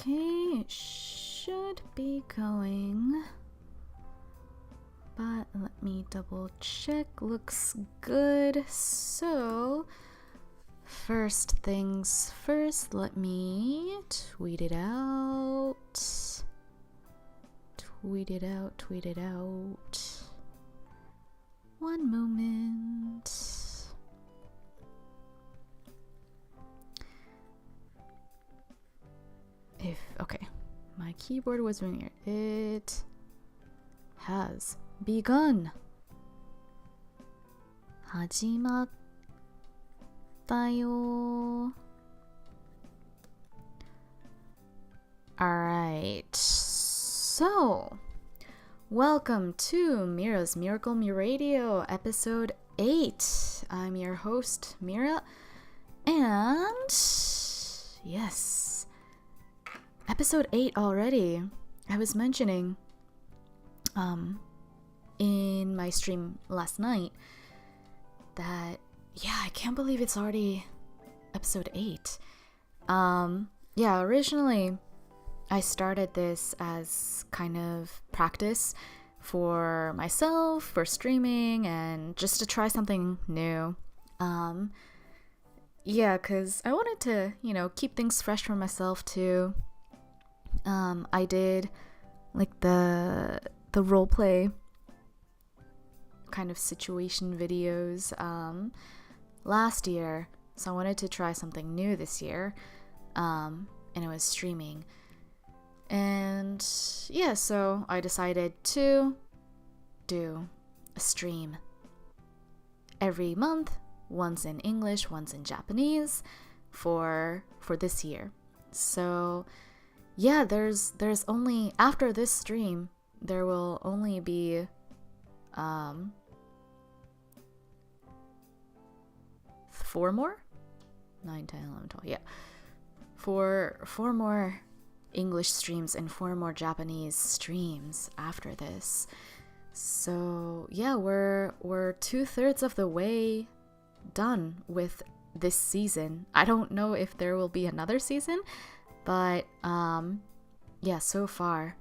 Okay, it should be going, but let me double check. Looks good. So, first things first, let me tweet it out. Tweet it out. One moment. Okay, my keyboard was ringing. It has begun. 始まったよ. Alright, so welcome to Mira's Miracle MIRAdio episode 8. I'm your host, Mira, and yes, episode 8 already. I was mentioning in my stream last night that I can't believe it's already episode 8. Originally I started this as kind of practice for myself, for streaming, and just to try something new. Because I wanted to, keep things fresh for myself too. I did like the role play kind of situation videos last year, so I wanted to try something new this year, and it was streaming. And so I decided to do a stream every month, once in English, once in Japanese, for this year. So there's only, after this stream, there will only be 4 more? 9, 10, 11, 12, four more English streams and 4 more Japanese streams after this. So we're 2/3 of the way done with this season. I don't know if there will be another season, but so far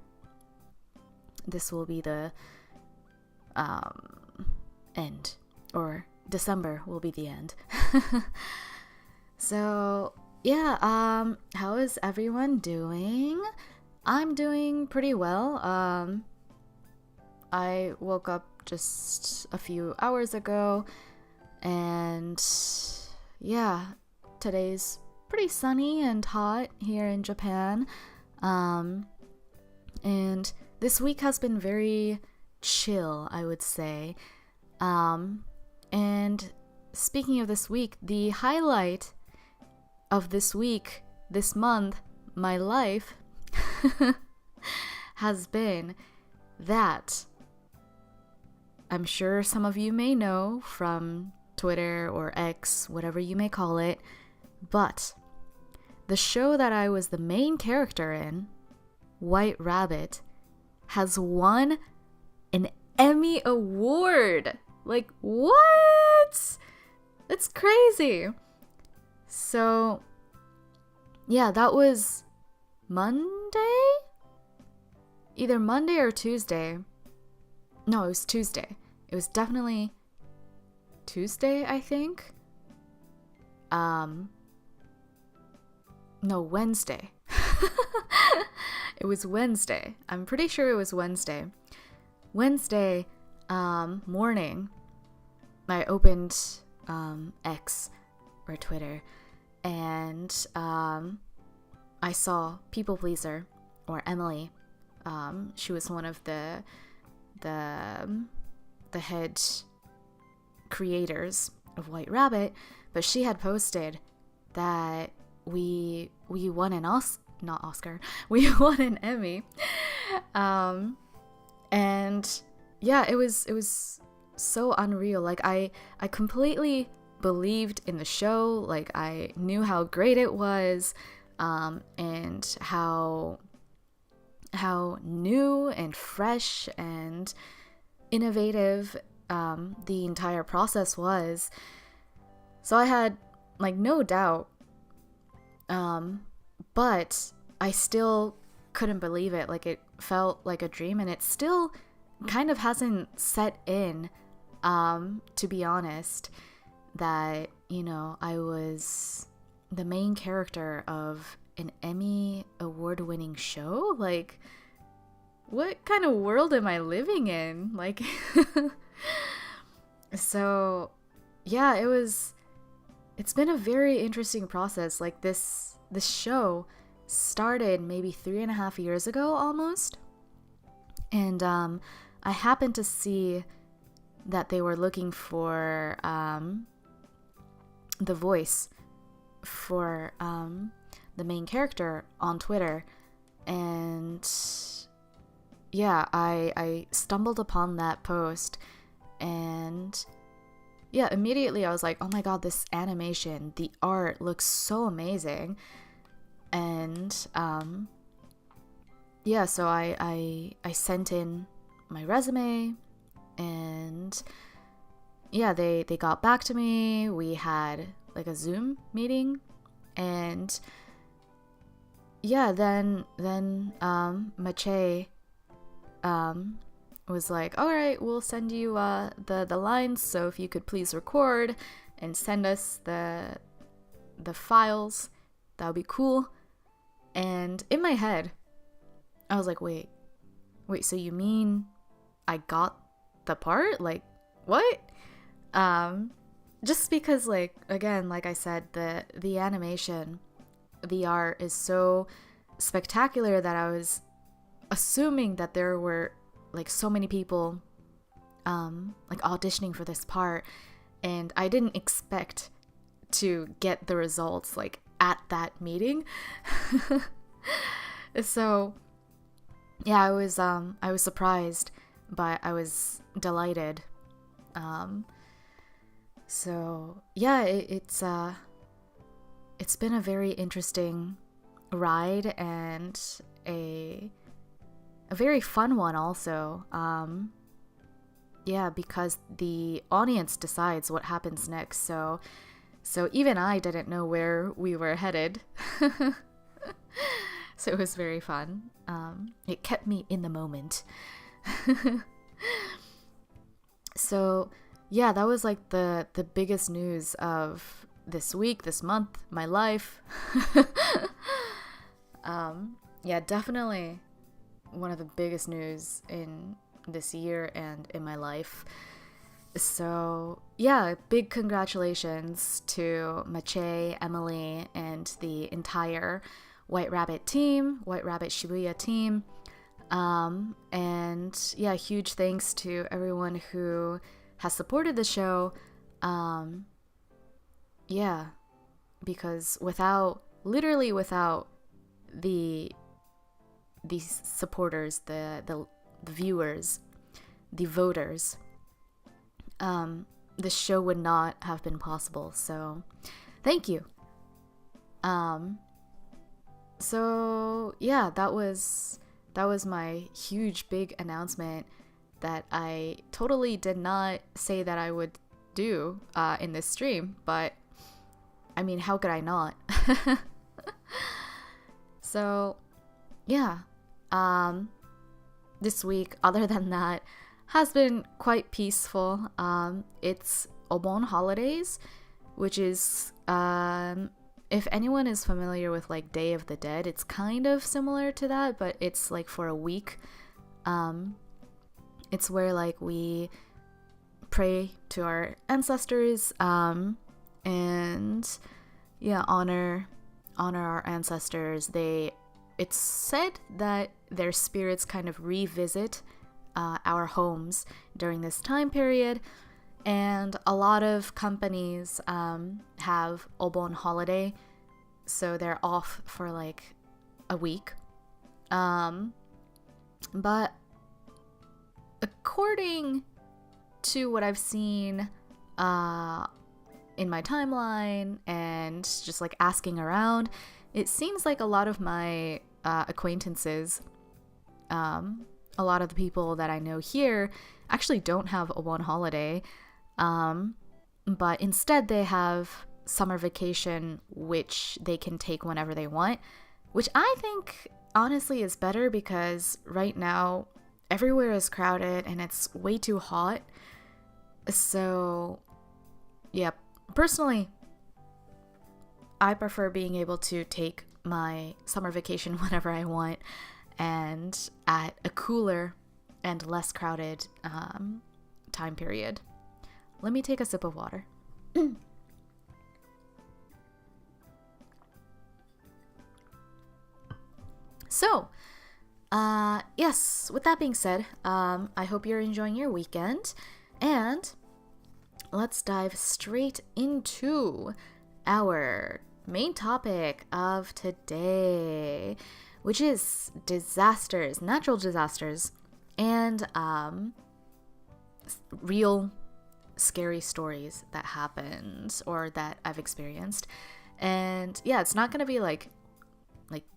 this will be the end, or December will be the end. So how is everyone doing? I'm doing pretty well. I woke up just a few hours ago, and today's pretty sunny and hot here in Japan. And this week has been very chill, I would say. And speaking of this week, the highlight of this week, this month, my life has been that I'm sure some of you may know from Twitter or X, whatever you may call it, but the show that I was the main character in, White Rabbit, has won an Emmy Award. Like, what? That's crazy. So, that was Monday? Either Monday or Tuesday. No, it was Tuesday. It was definitely Tuesday, I think. No, Wednesday. It was Wednesday. I'm pretty sure it was Wednesday. Wednesday morning, I opened X or Twitter, and I saw People Pleaser, or Emily. She was one of the head creators of White Rabbit, but she had posted that we won an we won an Emmy, and it was so unreal. Like, I completely believed in the show. Like, I knew how great it was, and how new and fresh and innovative the entire process was. So I had no doubt, but I still couldn't believe it. Like, it felt like a dream, and it still kind of hasn't set in, to be honest, that, you know, I was the main character of an Emmy award-winning show. Like, what kind of world am I living in? Like, so yeah, it's been a very interesting process. Like, this show started maybe 3.5 years ago almost, and I happened to see that they were looking for the voice for the main character on Twitter, and yeah, I stumbled upon that post, and yeah, immediately I was like, oh my god, this animation, the art looks so amazing. And yeah, so I sent in my resume, and yeah, they got back to me. We had like a Zoom meeting, and yeah, then Mache was like, all right, we'll send you the lines, so if you could please record and send us the files, that would be cool. And in my head, I was like, wait, so you mean I got the part? Like, what? Just because, like, again, like I said, the animation, the art is so spectacular that I was assuming that there were like so many people like auditioning for this part, and I didn't expect to get the results like at that meeting. So yeah, I was surprised, but I was delighted. So yeah, it's been a very interesting ride, and a very fun one also. Yeah, because the audience decides what happens next, so even I didn't know where we were headed. So it was very fun. It kept me in the moment. So yeah, that was like the biggest news of this week, this month, my life. Yeah, definitely one of the biggest news in this year and in my life. So yeah, big congratulations to Mache, Emily, and the entire White Rabbit team, White Rabbit Shibuya team. And yeah, huge thanks to everyone who has supported the show. Yeah, because literally without the supporters, the viewers, the voters, the show would not have been possible. So thank you. So yeah, that was my huge big announcement that I totally did not say that I would do in this stream, but I mean, how could I not? So yeah, this week, other than that, has been quite peaceful. It's Obon holidays, which is, if anyone is familiar with like Day of the Dead, it's kind of similar to that, but it's like for a week. It's where like we pray to our ancestors, and yeah, honor our ancestors. It's said that their spirits kind of revisit our homes during this time period, and a lot of companies have Obon holiday, so they're off for like a week. But according to what I've seen in my timeline and just like asking around, it seems like a lot of my acquaintances, a lot of the people that I know here actually don't have a Obon holiday, but instead they have summer vacation, which they can take whenever they want. which I think honestly is better because right now everywhere is crowded and it's way too hot. So, yeah, personally, I prefer being able to take my summer vacation whenever I want and at a cooler and less crowded time period. Let me take a sip of water. So, yes, with that being said, I hope you're enjoying your weekend, and let's dive straight into our main topic of today, which is disasters, natural disasters, and real scary stories that happened or that I've experienced. And yeah, it's not gonna be like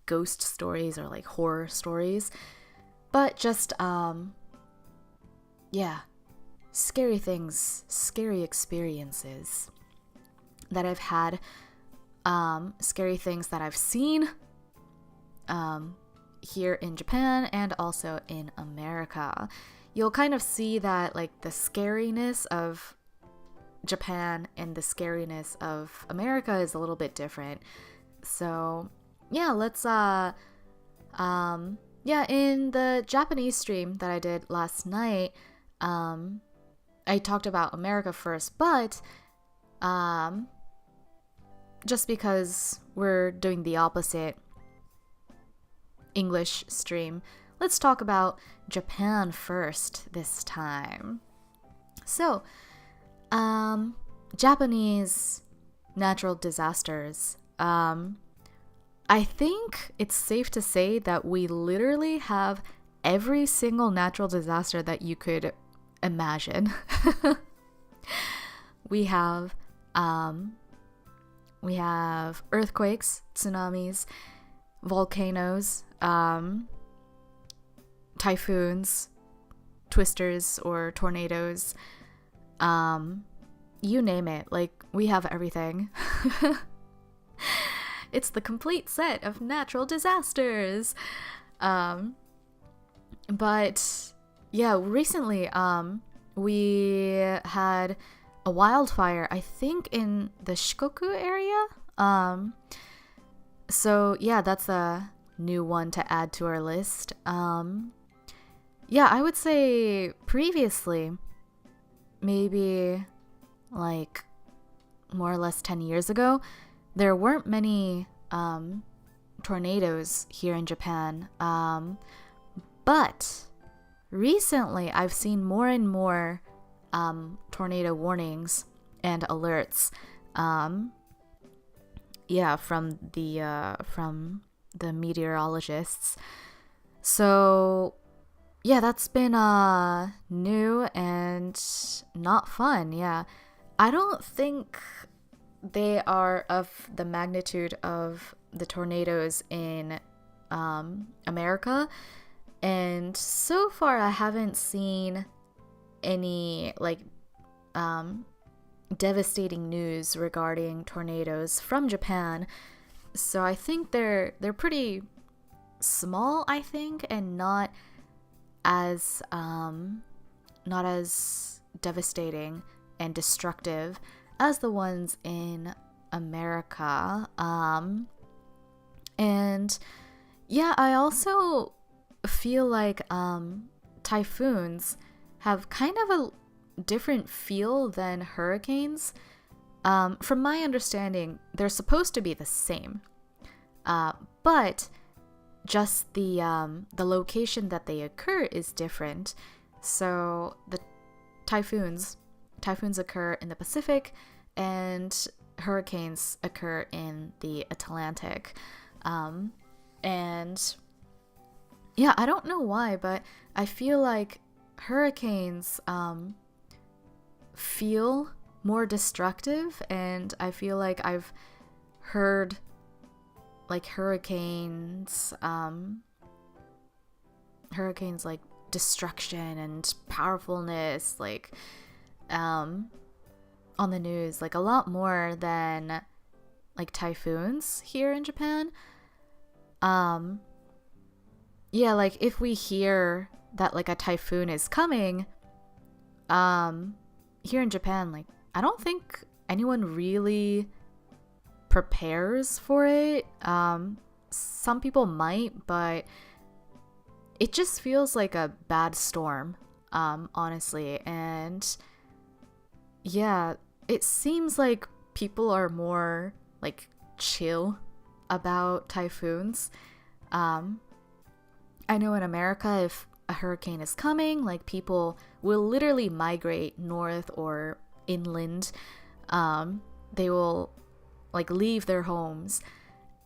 ghost stories or like horror stories, but just scary things, scary experiences that I've had, scary things that I've seen here in Japan and also in America. You'll kind of see that like the scariness of Japan and the scariness of America is a little bit different. So yeah, let's in the Japanese stream that I did last night, I talked about America first, but just because we're doing the opposite English stream, let's talk about Japan first this time. So, Japanese natural disasters. I think it's safe to say that we literally have every single natural disaster that you could imagine. We have earthquakes, tsunamis, volcanoes, typhoons, twisters or tornadoes, you name it. Like, we have everything. It's the complete set of natural disasters. But yeah, recently we had a wildfire, I think in the Shikoku area. So yeah, that's a new one to add to our list. Yeah, I would say previously, maybe like more or less 10 years ago, there weren't many tornadoes here in Japan. But recently I've seen more and more tornado warnings and alerts. From the meteorologists. So yeah, that's been new and not fun. Yeah, I don't think they are of the magnitude of the tornadoes in America, and so far I haven't seen any like devastating news regarding tornadoes from Japan. So I think they're pretty small, I think, and not as devastating and destructive as the ones in America. And yeah, I also feel like typhoons have kind of a different feel than hurricanes. From my understanding, they're supposed to be the same, but just the location that they occur is different. So the typhoons occur in the Pacific, and hurricanes occur in the Atlantic. And yeah, I don't know why, but I feel like hurricanes feel more destructive, and I feel like I've heard like hurricanes like destruction and powerfulness like on the news like a lot more than like typhoons here in Japan. yeah, like if we hear that like a typhoon is coming, here in Japan, like I don't think anyone really prepares for it. Some people might, but it just feels like a bad storm, honestly. And yeah, it seems like people are more like chill about typhoons. I know in America, if a hurricane is coming, like people will literally migrate north or inland. They will like leave their homes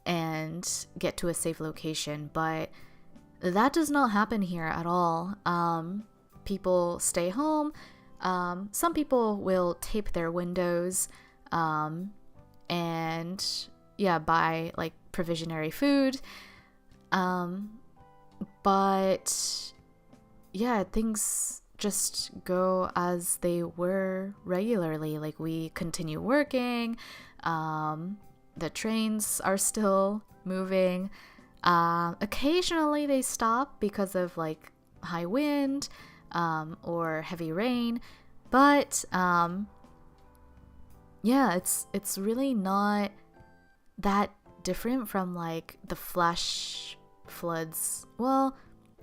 and get to a safe location, but that does not happen here at all. People stay home. Some people will tape their windows, and yeah, buy like provisionary food. But yeah, things just go as they were regularly. Like we continue working. The trains are still moving. Occasionally they stop because of like high wind, or heavy rain. But yeah, it's really not that different from like the flash floods. Well,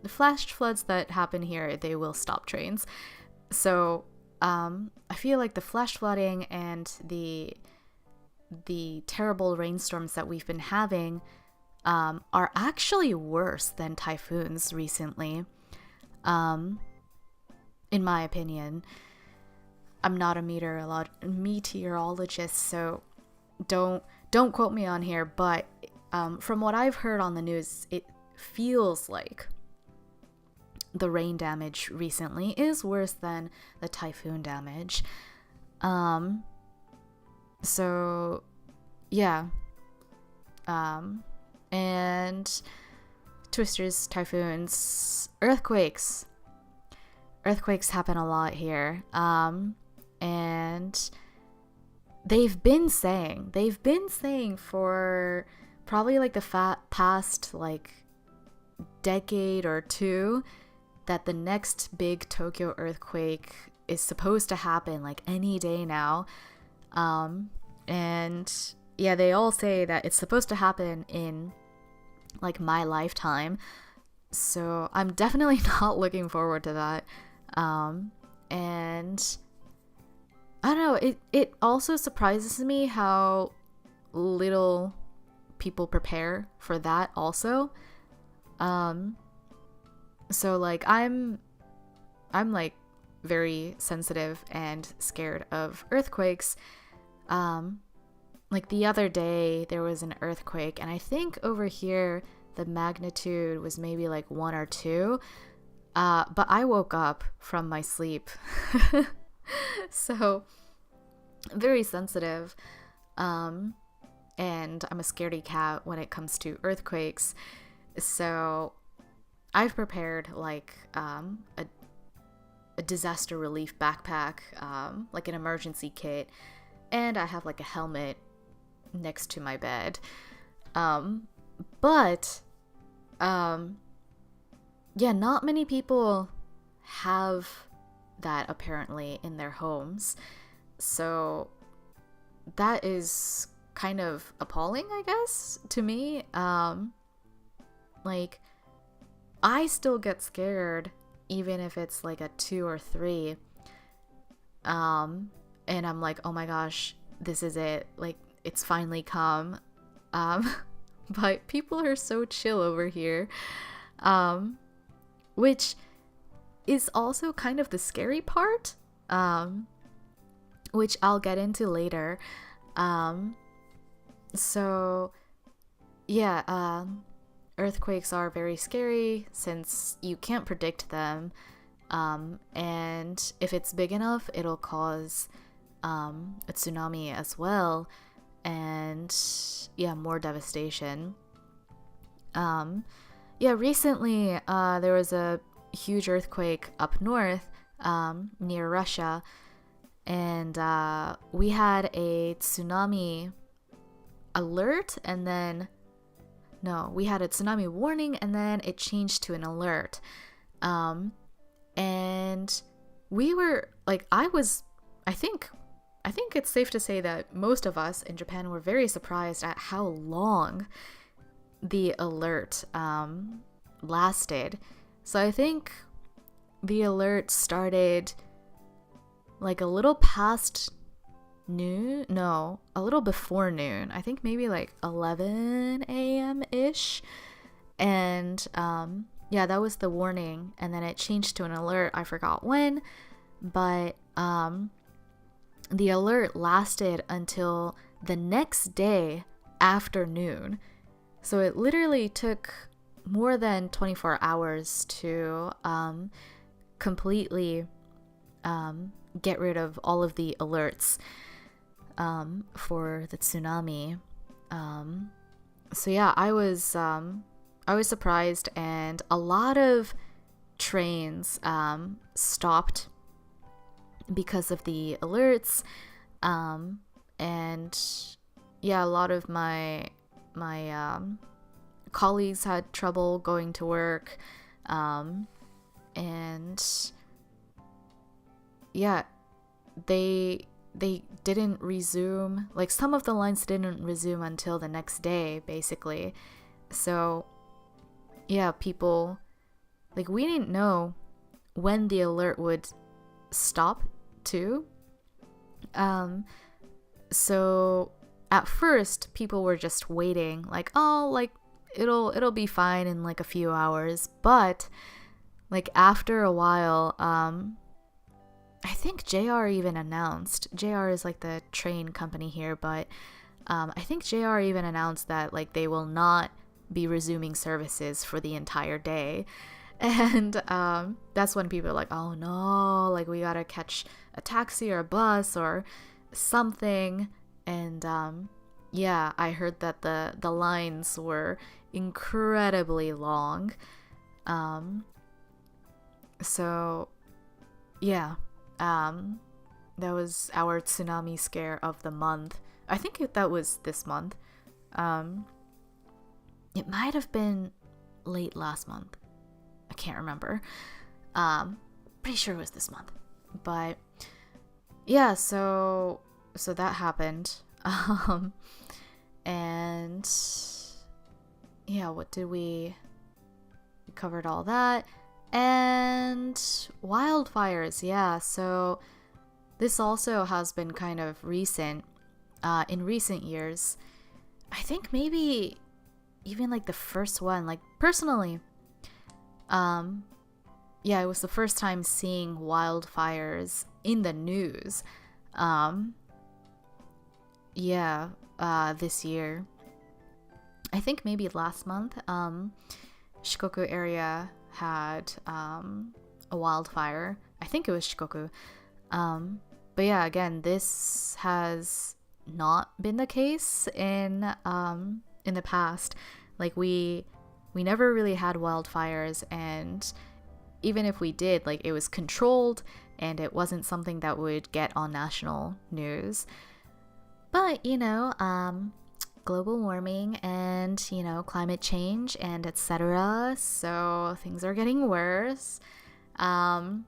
the flash floods that happen here, they will stop trains. So I feel like the flash flooding and the terrible rainstorms that we've been having are actually worse than typhoons recently, in my opinion. I'm not a meteorologist, so don't quote me on here, but from what I've heard on the news, it feels like the rain damage recently is worse than the typhoon damage. So yeah. And twisters, typhoons, earthquakes. Earthquakes happen a lot here. And they've been saying for probably like the past like decade or two that the next big Tokyo earthquake is supposed to happen like any day now. And yeah, they all say that it's supposed to happen in like my lifetime. So I'm definitely not looking forward to that. And I don't know, it also surprises me how little people prepare for that also. So like I'm like very sensitive and scared of earthquakes. Like the other day there was an earthquake, and I think over here the magnitude was maybe like 1 or 2. But I woke up from my sleep. So very sensitive. And I'm a scaredy cat when it comes to earthquakes. So I've prepared like a disaster relief backpack, like an emergency kit, and I have like a helmet next to my bed. But yeah, not many people have that apparently in their homes. So that is kind of appalling, I guess, to me. Like I still get scared even if it's like a 2 or 3. And I'm like, oh my gosh, this is it. Like it's finally come. But people are so chill over here. Which is also kind of the scary part, which I'll get into later. So yeah, earthquakes are very scary since you can't predict them, and if it's big enough, it'll cause a tsunami as well, and yeah, more devastation. Yeah, recently there was a huge earthquake up north, near Russia, and we had a tsunami alert, and then no, we had a tsunami warning and then it changed to an alert. And we were like, I think it's safe to say that most of us in Japan were very surprised at how long the alert lasted. So I think the alert started like a little past noon, no, a little before noon. I think maybe like 11 a.m. ish. And yeah, that was the warning, and then it changed to an alert. I forgot when, but the alert lasted until the next day afternoon. So it literally took more than 24 hours to completely get rid of all of the alerts for the tsunami. So yeah, I was surprised, and a lot of trains stopped because of the alerts, and yeah, a lot of my colleagues had trouble going to work, and yeah, they didn't resume, like some of the lines didn't resume until the next day, basically. So yeah, people, like, we didn't know when the alert would stop too. So at first people were just waiting, like, oh, like it'll be fine in like a few hours. But like after a while, I think JR even announced, JR is like the train company here, but I think JR even announced that like they will not be resuming services for the entire day. And that's when people are like, oh no, like we gotta catch a taxi or a bus or something. And yeah, I heard that the lines were incredibly long. So yeah, that was our tsunami scare of the month. I think that was this month. It might have been late last month. I can't remember. Pretty sure it was this month. But yeah, so that happened. And yeah, what did we covered all that. And wildfires, yeah. So this also has been kind of recent, in recent years. I think maybe even like the first one, like personally, yeah, it was the first time seeing wildfires in the news. This year. I think maybe last month, Shikoku area had a wildfire. I think it was Shikoku. But yeah, again, this has not been the case in the past. Like we never really had wildfires, and even if we did, like it was controlled and it wasn't something that would get on national news. But you know, global warming and, you know, climate change and etc. So things are getting worse. Yeah,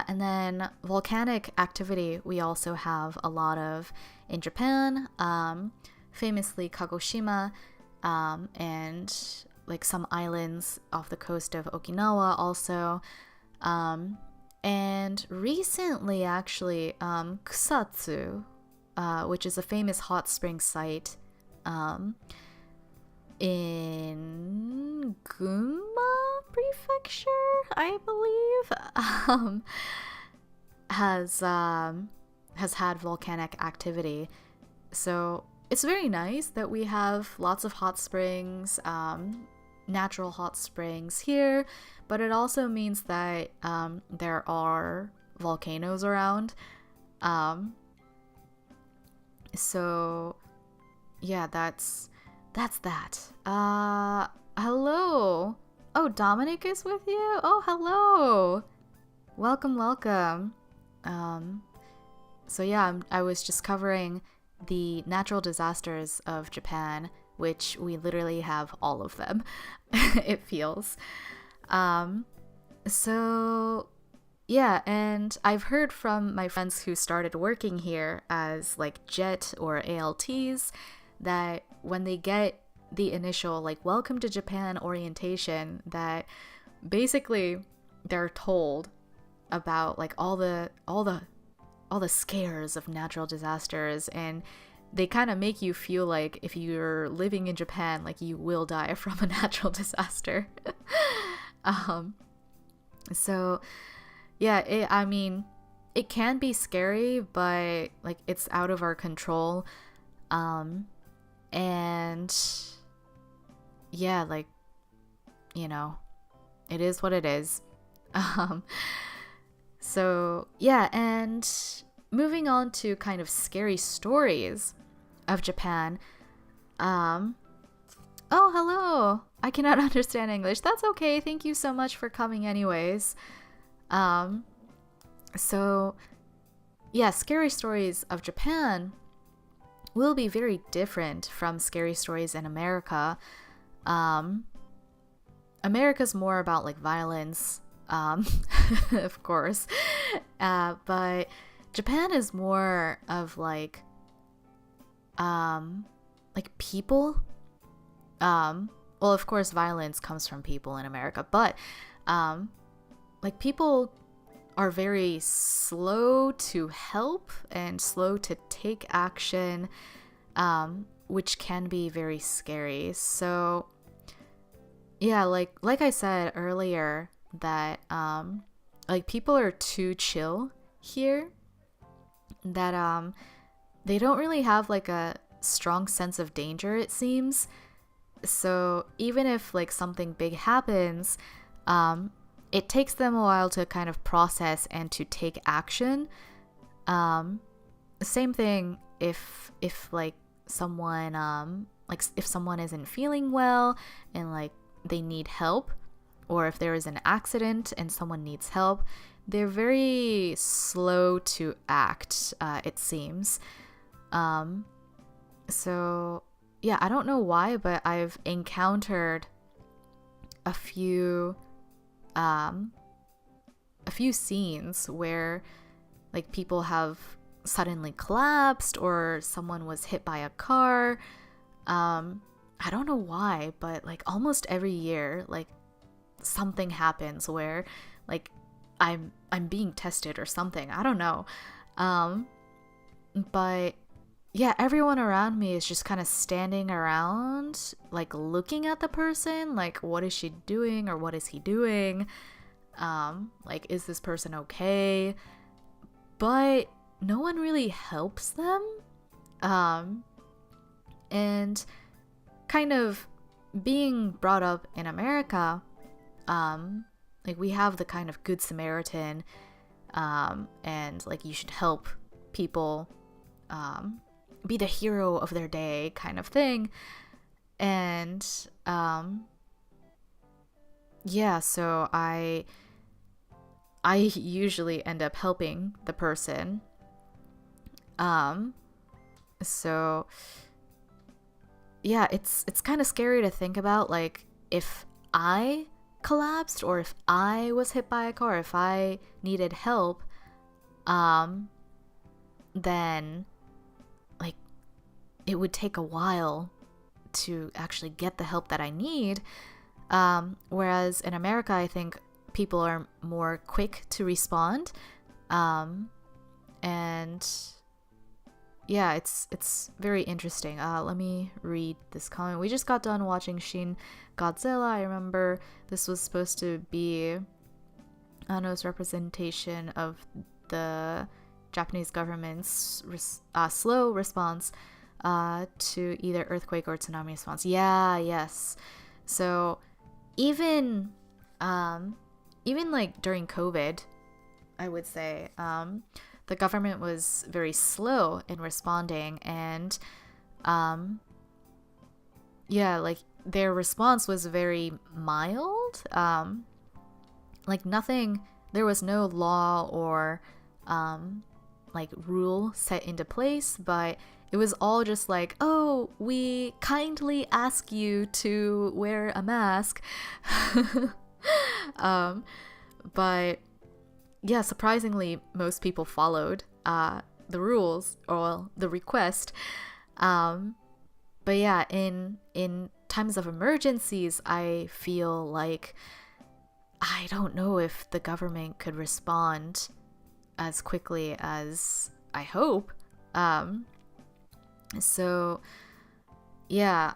and then volcanic activity we also have a lot of in Japan, famously Kagoshima, and like some islands off the coast of Okinawa also. And recently actually, Kusatsu, which is a famous hot spring site in Gunma Prefecture, I believe, has had volcanic activity. So it's very nice that we have lots of hot springs, natural hot springs here, but it also means that there are volcanoes around. So yeah, that's that. Hello. Oh, Dominic is with you? Oh, hello. Welcome. So yeah, I was just covering the natural disasters of Japan which we literally have all of them, it feels. So yeah, and I've heard from my friends who started working here as like JET or ALTs that when they get the initial like welcome to Japan orientation, that basically they're told about like all the scares of natural disasters, and they kind of make you feel like if you're living in Japan, like you will die from a natural disaster. So yeah, it can be scary, but like it's out of our control. And yeah, like, you know, it is what it is. So yeah, and moving on to kind of scary stories of Japan. Oh, hello. I cannot understand English. That's okay. Thank you so much for coming anyways. So yeah, scary stories of Japan will be very different from scary stories in America. America's more about like violence, of course, but Japan is more of like people. Well, of course, violence comes from people in America, but like people are very slow to help and slow to take action, which can be very scary. So yeah, like I said earlier, that like people are too chill here, that they don't really have like a strong sense of danger, it seems. So even if like something big happens, it takes them a while to kind of process and to take action. Same thing if like someone if someone isn't feeling well and like they need help, or if there is an accident and someone needs help, they're very slow to act, it seems. So yeah, I don't know why, but I've encountered a few scenes where like people have suddenly collapsed or someone was hit by a car. I don't know why, but like almost every year, like something happens where like I'm being tested or something. I don't know. But yeah, everyone around me is just kind of standing around, like looking at the person, like what is she doing or what is he doing? Like, is this person okay? But no one really helps them. And kind of being brought up in America, like we have the kind of Good Samaritan, and like you should help people, be the hero of their day kind of thing. And yeah, so I usually end up helping the person. So yeah, it's kind of scary to think about, like if I collapsed or if I was hit by a car, if I needed help, then like it would take a while to actually get the help that I need. Whereas in America, I think people are more quick to respond. And yeah, it's very interesting. Let me read this comment. We just got done watching Shin Godzilla. I remember this was supposed to be Ano's representation of the Japanese government's slow response to either earthquake or tsunami response. Yeah, yes. So even like during COVID, I would say, the government was very slow in responding, and yeah, like their response was very mild. Like nothing, there was no law or like rule set into place, but it was all just like, oh, we kindly ask you to wear a mask. But yeah, surprisingly, most people followed the rules or the request. But yeah, in times of emergencies, I feel like I don't know if the government could respond as quickly as I hope. So yeah,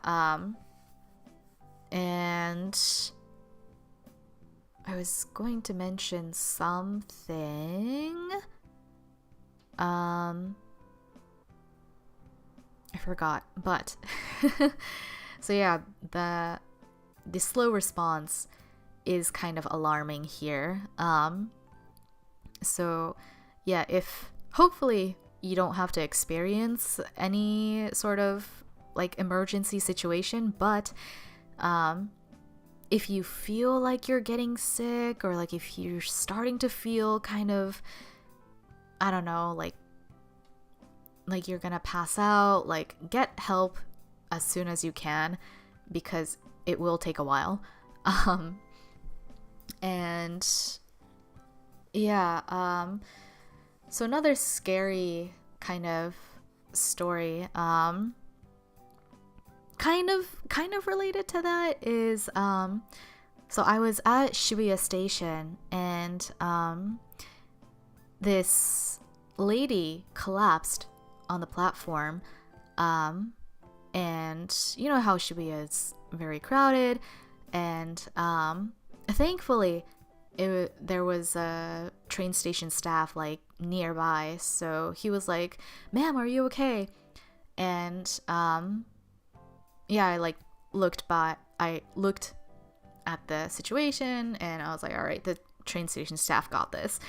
and I was going to mention something. I forgot, but so yeah, the slow response is kind of alarming here. So yeah, if hopefully you don't have to experience any sort of like emergency situation, but if you feel like you're getting sick, or like if you're starting to feel kind of, I don't know, like you're gonna pass out, like get help as soon as you can, because it will take a while. And yeah, so another scary kind of story, kind of related to that is, so I was at Shibuya Station, and this lady collapsed on the platform, and you know how Shibuya is very crowded, and thankfully there was a train station staff like nearby, so he was like, "Ma'am, are you okay?" And yeah, I looked at the situation, and I was like, all right, the train station staff got this.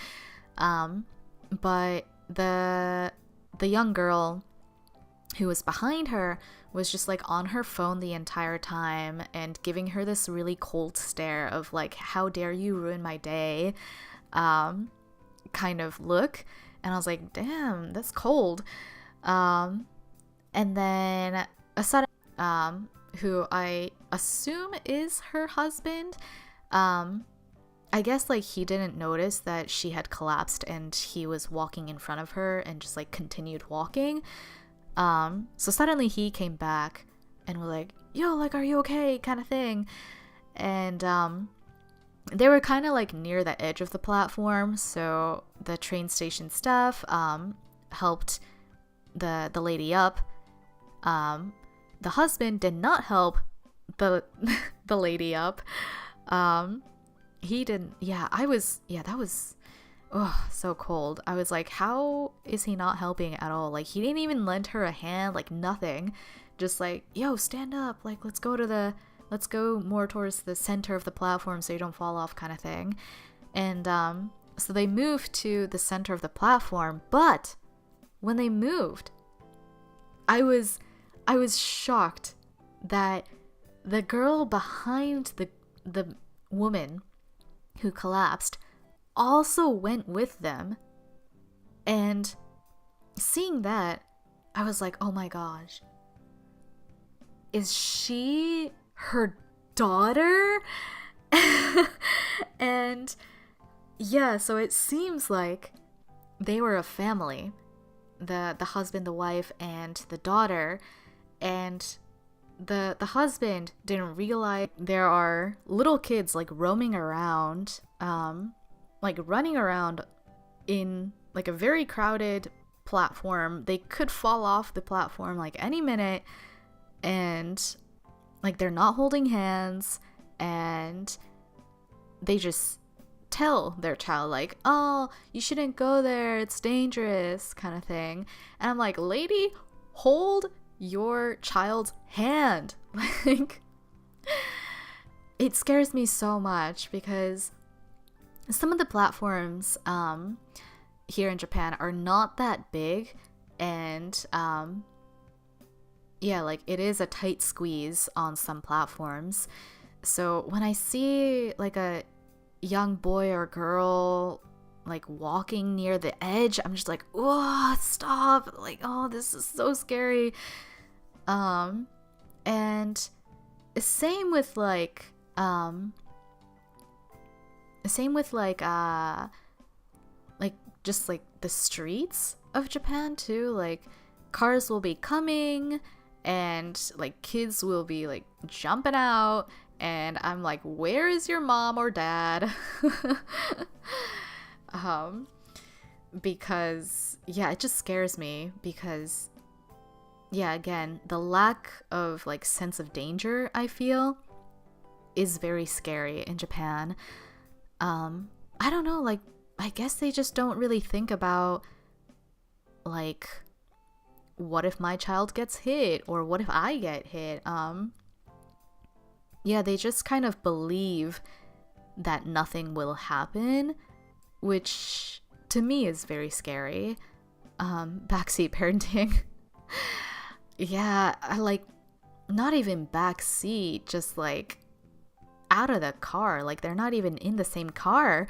But the young girl who was behind her was just like on her phone the entire time and giving her this really cold stare of like, how dare you ruin my day, kind of look. And I was like, damn, that's cold. And then Asada, who I assume is her husband, I guess like he didn't notice that she had collapsed and he was walking in front of her and just like continued walking. So suddenly he came back and was like, yo, like, are you okay, kind of thing. And they were kind of like near the edge of the platform, so the train station staff helped the lady up. The husband did not help the lady up. He didn't. Yeah, that was so cold. I was like, how is he not helping at all? Like, he didn't even lend her a hand, like nothing. Just like, yo, stand up, like let's go more towards the center of the platform so you don't fall off, kind of thing. And so they moved to the center of the platform, but when they moved, I was shocked that the girl behind the woman who collapsed also went with them. And seeing that, I was like, oh my gosh, is she her daughter? And yeah, so it seems like they were a family, the husband, the wife, and the daughter. And the husband didn't realize there are little kids like roaming around, like running around in like a very crowded platform. They could fall off the platform like any minute, and like they're not holding hands, and they just tell their child like, oh, you shouldn't go there, it's dangerous, kind of thing. And I'm like, lady, hold your child's hand. Like, it scares me so much because some of the platforms here in Japan are not that big, and yeah, like it is a tight squeeze on some platforms. So when I see like a young boy or girl like walking near the edge, I'm just like, oh, stop, like, oh, this is so scary. And same with like just like the streets of Japan too. Like cars will be coming and like kids will be like jumping out, and I'm like, where is your mom or dad? Because yeah, it just scares me because yeah, again, the lack of like sense of danger, I feel, is very scary in Japan. I don't know, like I guess they just don't really think about like what if my child gets hit or what if I get hit. Yeah, they just kind of believe that nothing will happen, which to me is very scary. Backseat parenting. Yeah, I like not even backseat, just like out of the car, like they're not even in the same car.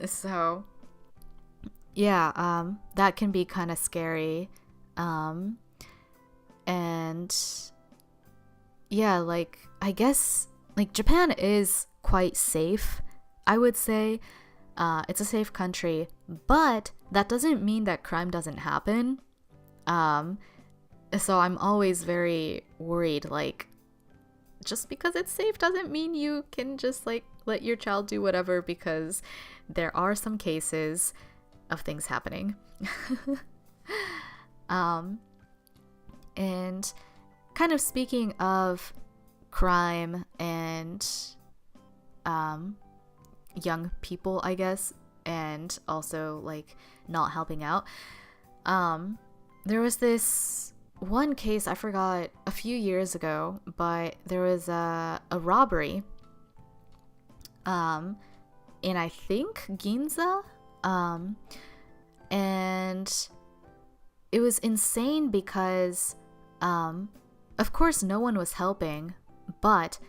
So yeah, that can be kind of scary. And yeah, like I guess like Japan is quite safe, I would say. It's a safe country, but that doesn't mean that crime doesn't happen. So I'm always very worried, like just because it's safe doesn't mean you can just like let your child do whatever, because there are some cases of things happening. And kind of speaking of crime and young people, I guess, and also like not helping out, there was this one case, I forgot, a few years ago, but there was a robbery in, I think, Ginza, and it was insane because of course no one was helping, but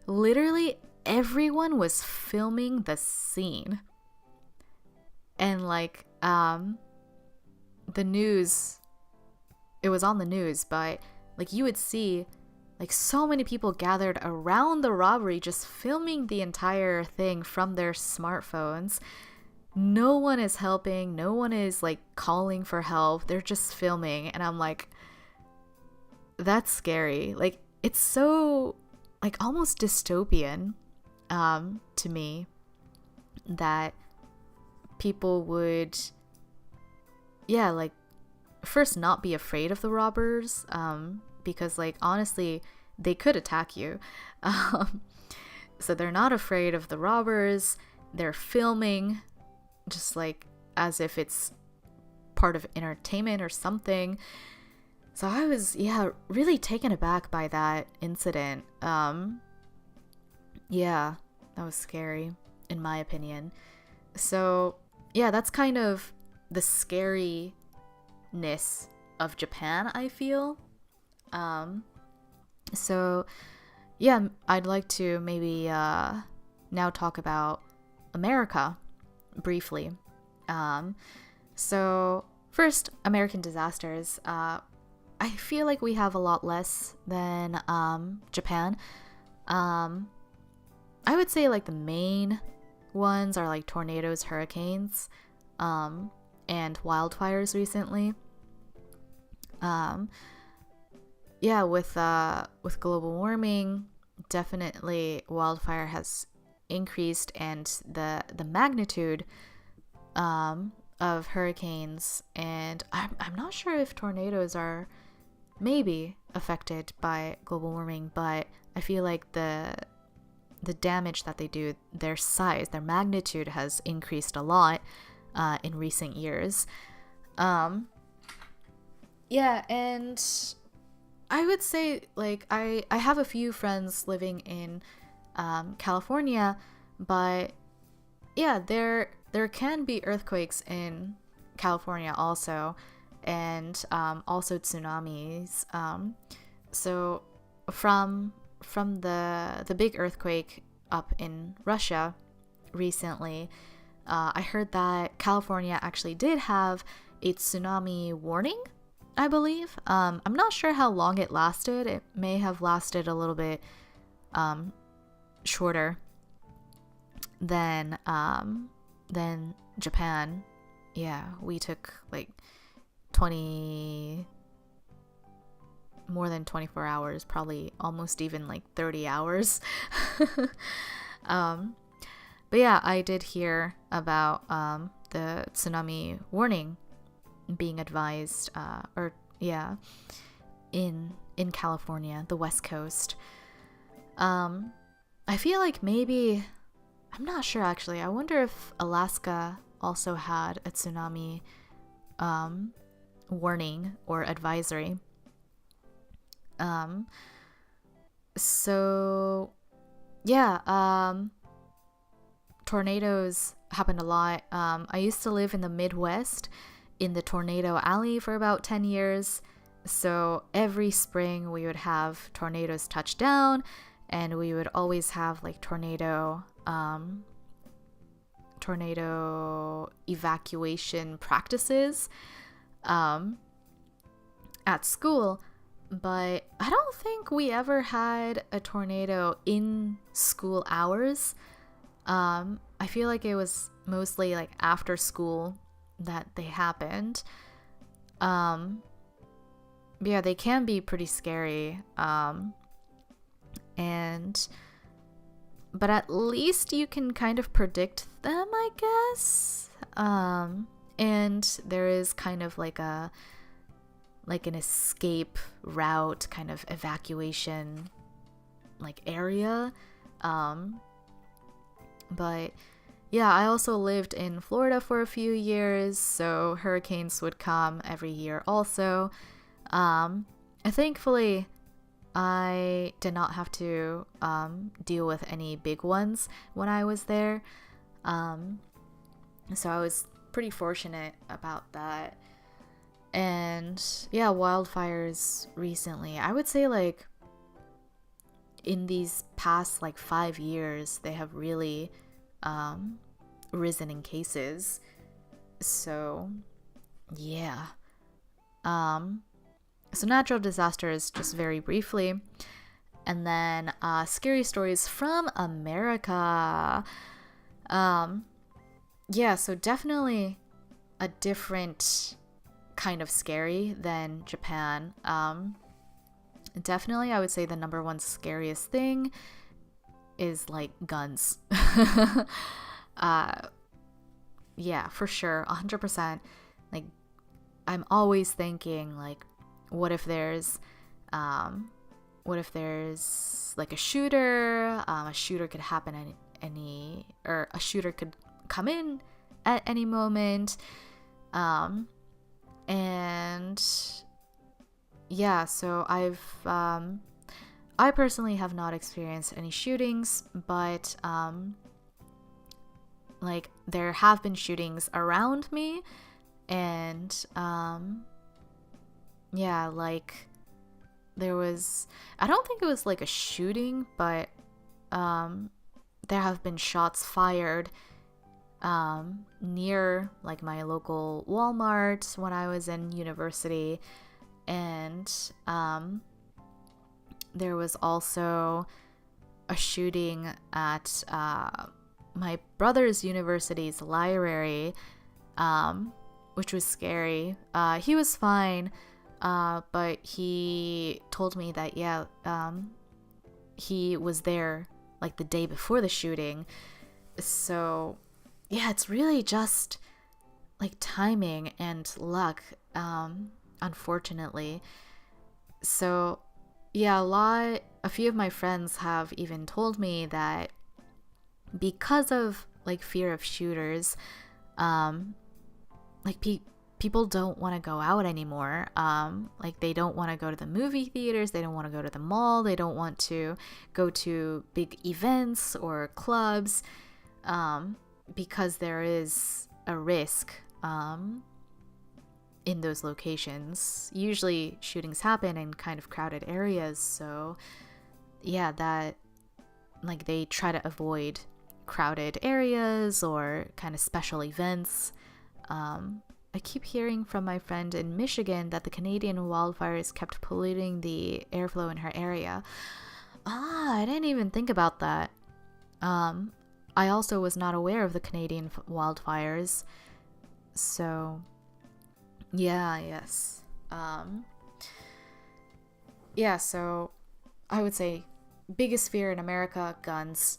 literally everyone was filming the scene. And like the news, it was on the news, but like you would see like so many people gathered around the robbery just filming the entire thing from their smartphones. No one is helping, no one is like calling for help, they're just filming. And I'm like, that's scary. Like it's so like almost dystopian to me that people would like first not be afraid of the robbers, because like honestly they could attack you. So they're not afraid of the robbers, they're filming just like as if it's part of entertainment or something. So I was really taken aback by that incident. Yeah, that was scary in my opinion. So yeah, that's kind of the scariness of Japan, I feel. So yeah, I'd like to maybe now talk about America briefly. So first, American disasters. I feel like we have a lot less than Japan. I would say like the main ones are like tornadoes, hurricanes, and wildfires recently. Yeah, with global warming, definitely wildfire has increased, and the magnitude of hurricanes, and I'm not sure if tornadoes are maybe affected by global warming, but I feel like the damage that they do, their size, their magnitude has increased a lot in recent years. Yeah, and I would say like I have a few friends living in California, but yeah, there can be earthquakes in California also, and also tsunamis. So from the big earthquake up in Russia recently, I heard that California actually did have a tsunami warning, I believe. I'm not sure how long it lasted. It may have lasted a little bit shorter than Japan. Yeah, we took like more than 24 hours, probably almost even like 30 hours. But yeah, I did hear about the tsunami warning being advised, in California, the West Coast. I feel like maybe, I'm not sure actually. I wonder if Alaska also had a tsunami warning or advisory. Tornadoes happened a lot. I used to live in the Midwest in the Tornado Alley for about 10 years. So every spring we would have tornadoes touch down, and we would always have like tornado evacuation practices at school. But I don't think we ever had a tornado in school hours. I feel like it was mostly like after school that they happened. Yeah, they can be pretty scary. But at least you can kind of predict them, I guess. And there is kind of like an escape route, kind of evacuation like area. But yeah, I also lived in Florida for a few years, so hurricanes would come every year also. Thankfully, I did not have to deal with any big ones when I was there. So I was pretty fortunate about that. And yeah, wildfires recently, I would say like in these past like 5 years, they have really risen in cases. So yeah. So natural disasters, just very briefly. And then scary stories from America. Yeah, so definitely a different kind of scary than Japan. Definitely, I would say the number one scariest thing is like guns. Yeah, for sure, 100%. Like, I'm always thinking like, what if there's like a shooter? A shooter could happen or a shooter could come in at any moment. And yeah, so I personally have not experienced any shootings, but like there have been shootings around me, and yeah, like there was, I don't think it was like a shooting, but there have been shots fired near like my local Walmart when I was in university. And there was also a shooting at my brother's university's library, which was scary. He was fine, but he told me that he was there like the day before the shooting. So yeah, it's really just like timing and luck, unfortunately. So yeah, a few of my friends have even told me that because of like fear of shooters, like people don't want to go out anymore. Like they don't want to go to the movie theaters, they don't want to go to the mall, they don't want to go to big events or clubs, because there is a risk in those locations. Usually shootings happen in kind of crowded areas, so yeah, that like they try to avoid crowded areas or kind of special events. I keep hearing from my friend in Michigan that the Canadian wildfires kept polluting the airflow in her area. I didn't even think about that. I also was not aware of the Canadian wildfires. So, yes. So I would say biggest fear in America, guns.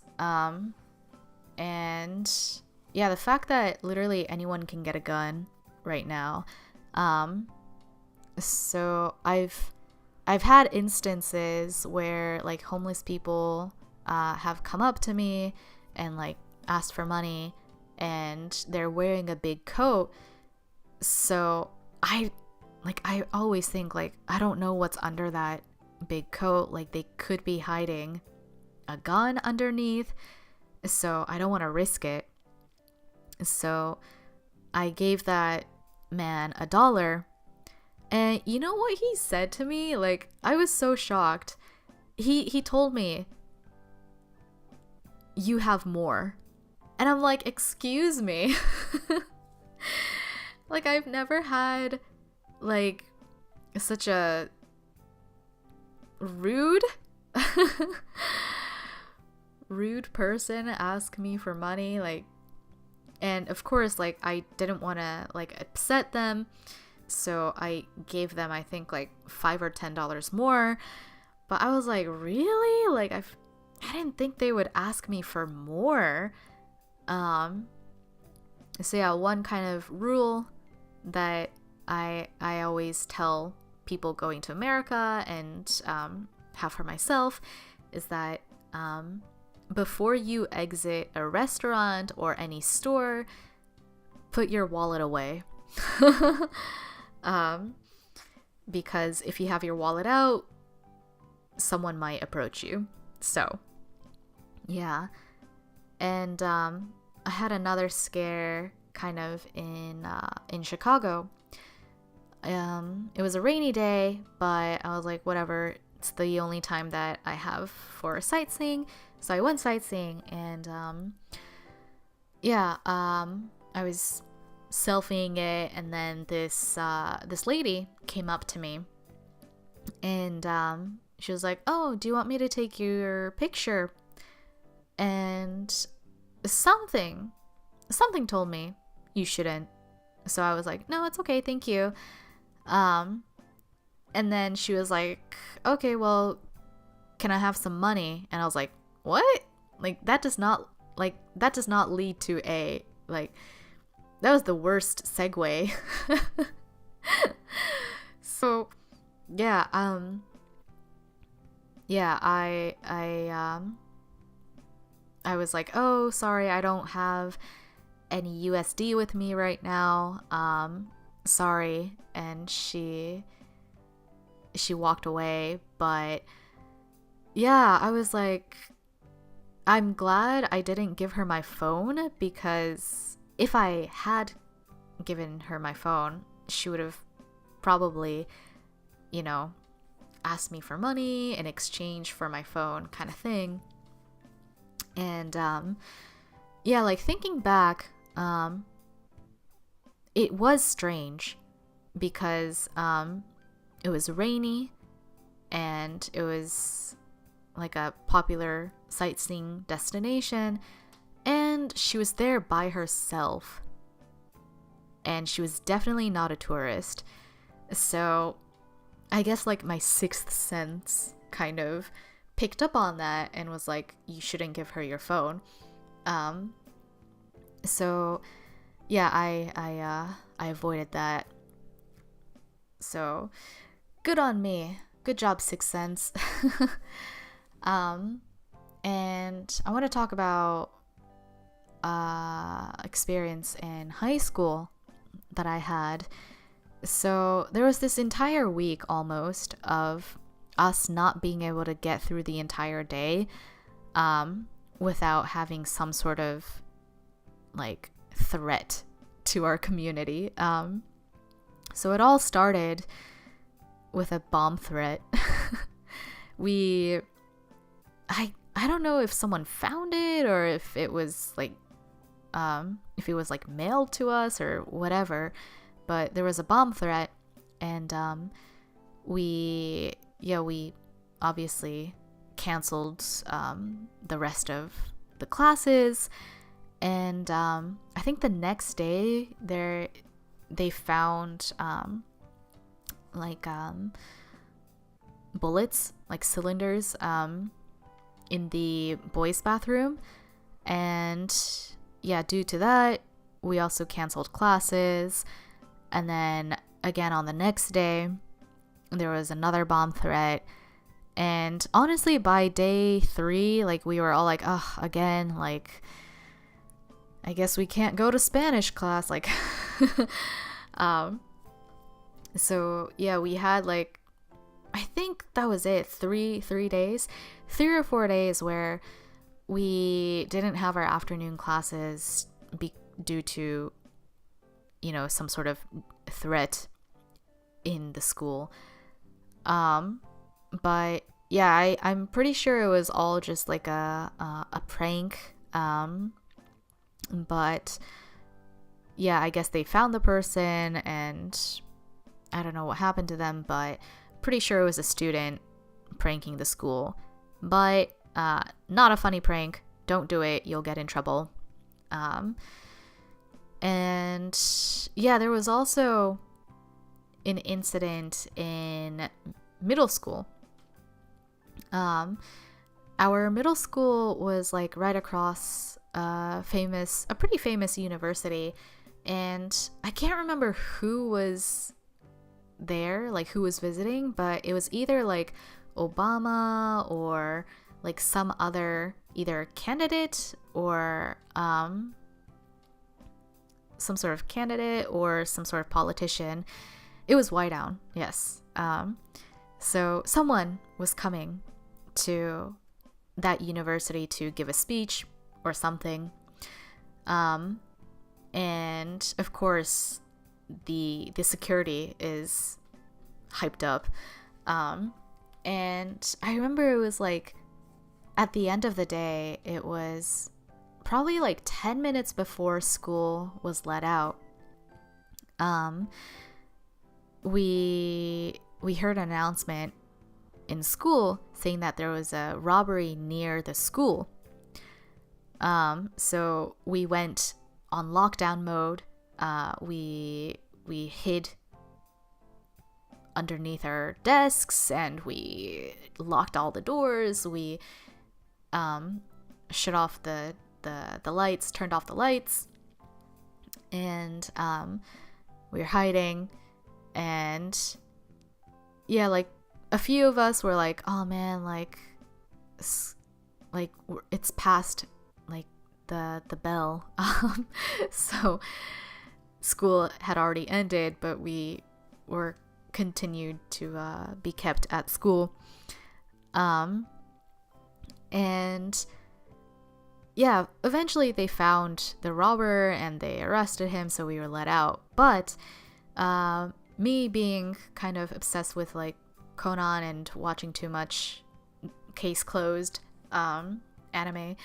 And yeah, the fact that literally anyone can get a gun right now. So I've had instances where like homeless people have come up to me and like asked for money, and they're wearing a big coat. So I always think like, I don't know what's under that big coat. Like they could be hiding a gun underneath. So I don't want to risk it. So I gave that man $1. And you know what he said to me? Like, I was so shocked. He told me, "You have more." And I'm like, excuse me. Like, I've never had like such a rude person ask me for money. Like, and of course, like, I didn't want to like upset them, so I gave them, I think, like $5 or $10 more. But I was like, really? Like, I didn't think they would ask me for more. So yeah, one kind of rule that I always tell people going to America and have for myself is that before you exit a restaurant or any store, put your wallet away. Because if you have your wallet out, someone might approach you. So yeah. And I had another scare kind of in Chicago. It was a rainy day, but I was like, whatever, it's the only time that I have for sightseeing. So I went sightseeing, and I was selfieing it, and then this lady came up to me, and she was like, "Oh, do you want me to take your picture?" And something told me you shouldn't. So I was like, "No, it's okay, thank you." And then she was like, "Okay, well, can I have some money?" And I was like, "What? Like, that does not lead to a, like, that was the worst segue." So yeah, I was like, "Oh, sorry, I don't have any USD with me right now. Sorry." And she walked away. But yeah, I was like, I'm glad I didn't give her my phone, because if I had given her my phone, she would have probably, asked me for money in exchange for my phone, kind of thing. And like, thinking back, it was strange because it was rainy, and it was like a popular sightseeing destination, and she was there by herself, and she was definitely not a tourist. So I guess like my sixth sense kind of picked up on that and was like, you shouldn't give her your phone. So yeah, I avoided that. So good on me. Good job, sixth sense. And I want to talk about experience in high school that I had. So there was this entire week almost of us not being able to get through the entire day without having some sort of like threat to our community. So it all started with a bomb threat. I don't know if someone found it or if it was like mailed to us or whatever, but there was a bomb threat, and we obviously canceled the rest of the classes, and I think the next day they found bullets, like cylinders, in the boys' bathroom, and due to that we also canceled classes. And then again on the next day there was another bomb threat, and honestly by day 3, like, we were all like, oh, again, like, I guess we can't go to Spanish class, like so yeah, we had, like, I think that was it, 3 or 4 days where we didn't have our afternoon classes due to, some sort of threat in the school. But yeah, I'm pretty sure it was all just like a prank. But yeah, I guess they found the person, and I don't know what happened to them, but pretty sure it was a student pranking the school. But not a funny prank. Don't do it. You'll get in trouble. And yeah, there was also an incident in middle school. Our middle school was like right across a pretty famous university, and I can't remember who was there, like who was visiting, but it was either like Obama or like some other either candidate or some sort of candidate or some sort of politician. It was Whiteout, yes. So someone was coming to that university to give a speech or something. And of course the security is hyped up. And I remember it was like at the end of the day, it was probably like 10 minutes before school was let out. We heard an announcement in school saying that there was a robbery near the school. So we went on lockdown mode. We hid underneath our desks, and we locked all the doors. We shut off the lights, turned off the lights, and we were hiding. And yeah, like a few of us were like, oh man, like it's past like the bell. So school had already ended, but we were continued to be kept at school. And yeah, eventually they found the robber and they arrested him, so we were let out. But me being kind of obsessed with like Conan and watching too much Case Closed anime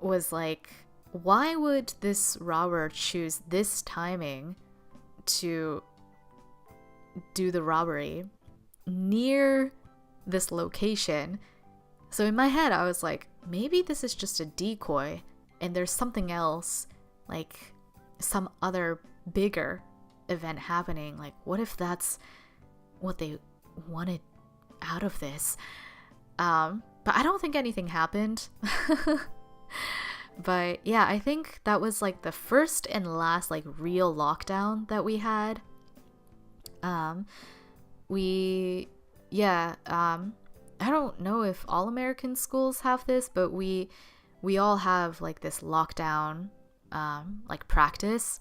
was like, why would this robber choose this timing to do the robbery near this location? So in my head I was like, maybe this is just a decoy and there's something else, like some other bigger event happening. Like, what if that's what they wanted out of this? But I don't think anything happened. But yeah, I think that was like the first and last like real lockdown that we had. I don't know if all American schools have this, but we all have like this lockdown like practice.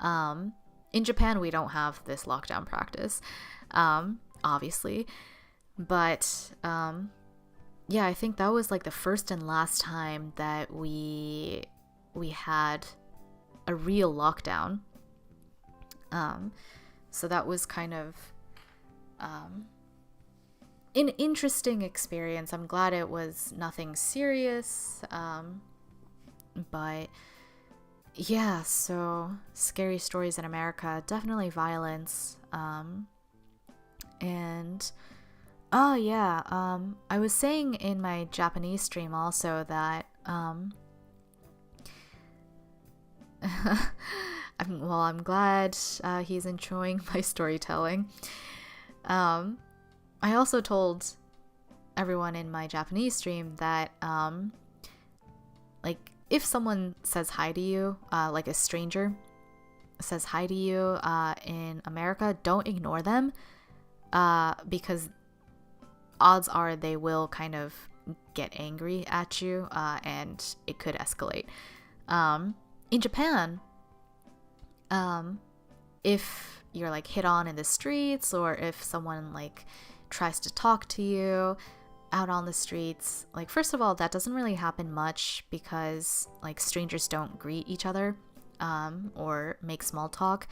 In Japan we don't have this lockdown practice, obviously, but yeah, I think that was like the first and last time that we had a real lockdown. So that was kind of an interesting experience. I'm glad it was nothing serious. But yeah, so scary stories in America, definitely violence. And oh yeah, I was saying in my Japanese stream also that I'm glad he's enjoying my storytelling. I also told everyone in my Japanese stream that like if someone says hi to you, like a stranger says hi to you in America, don't ignore them, because odds are they will kind of get angry at you, and it could escalate. In Japan, if you're like hit on in the streets, or if someone like tries to talk to you out on the streets, like first of all, that doesn't really happen much because like strangers don't greet each other or make small talk.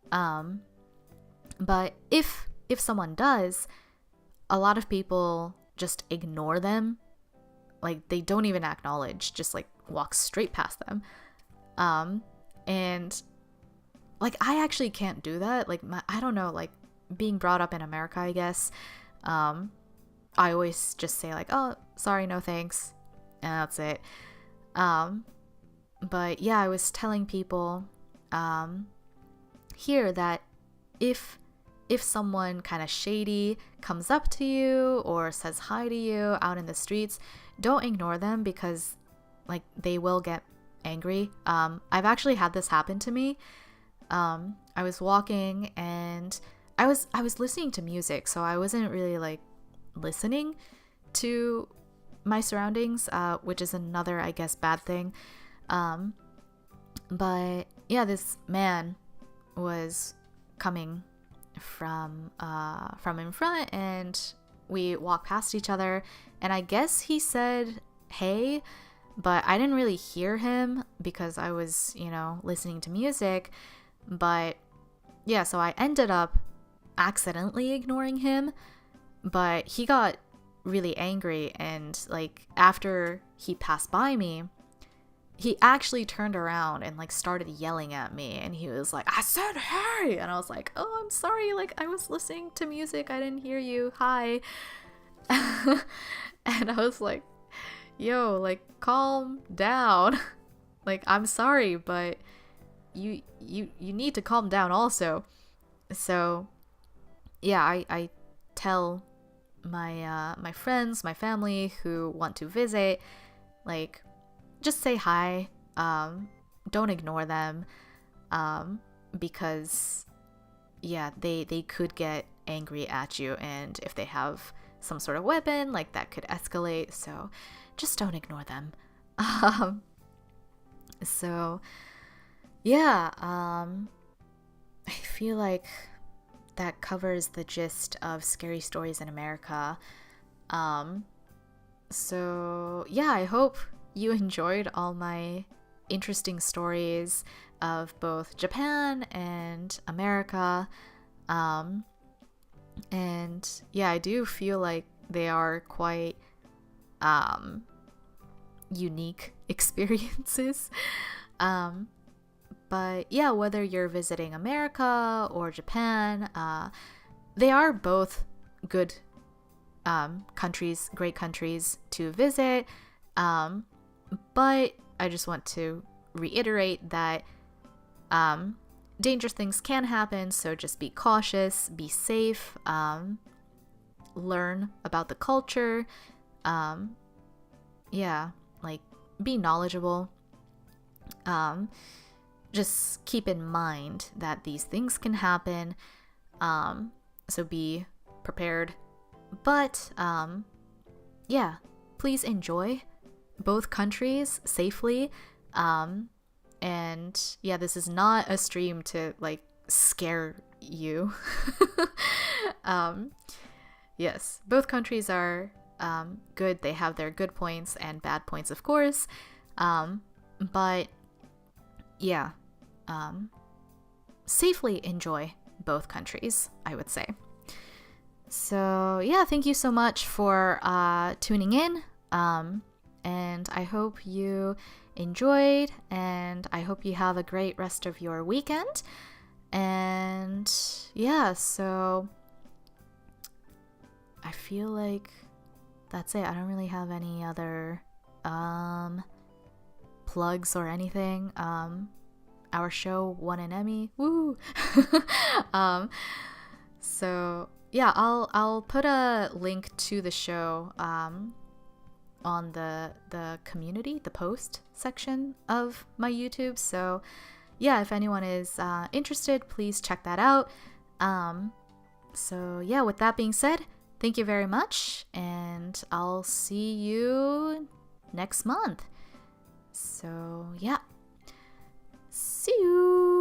But if someone does, a lot of people just ignore them. Like they don't even acknowledge, just like walk straight past them. And like I actually can't do that. Like I don't know, like being brought up in America, I guess, I always just say like, oh, sorry, no thanks, and that's it. But yeah, I was telling people here that if someone kind of shady comes up to you or says hi to you out in the streets, don't ignore them, because like they will get angry. I've actually had this happen to me. I was walking and I was listening to music, so I wasn't really like listening to my surroundings, which is another, I guess, bad thing. But yeah, this man was coming from in front, and we walked past each other, and I guess he said hey, but I didn't really hear him because I was, listening to music. But yeah, so I ended up accidentally ignoring him, but he got really angry, and like after he passed by me, he actually turned around and like started yelling at me, and he was like, I said hey, and I was like, oh, I'm sorry, like I was listening to music, I didn't hear you, hi. And I was like, yo, like calm down. Like I'm sorry, but you need to calm down also. So yeah, I tell my friends, my family who want to visit, like just say hi, don't ignore them, because yeah, they could get angry at you, and if they have some sort of weapon, like that could escalate, so just don't ignore them. So yeah, I feel like that covers the gist of scary stories in America. So yeah, I hope you enjoyed all my interesting stories of both Japan and America. And yeah, I do feel like they are quite unique experiences. But yeah, whether you're visiting America or Japan, they are both good countries, great countries to visit. But I just want to reiterate that dangerous things can happen, so just be cautious, be safe, learn about the culture, yeah, like be knowledgeable. Just keep in mind that these things can happen, so be prepared. But yeah, please enjoy both countries safely. And yeah, this is not a stream to like scare you. Yes, both countries are good. They have their good points and bad points, of course. But yeah, safely enjoy both countries, I would say. So yeah, thank you so much for tuning in. And I hope you enjoyed, and I hope you have a great rest of your weekend. And yeah, so I feel like that's it. I don't really have any other plugs or anything. Our show won an Emmy. Woo! So yeah, I'll put a link to the show on the community, the post section of my YouTube. So yeah, if anyone is interested, please check that out. So yeah, with that being said, thank you very much, and I'll see you next month. So yeah, see you.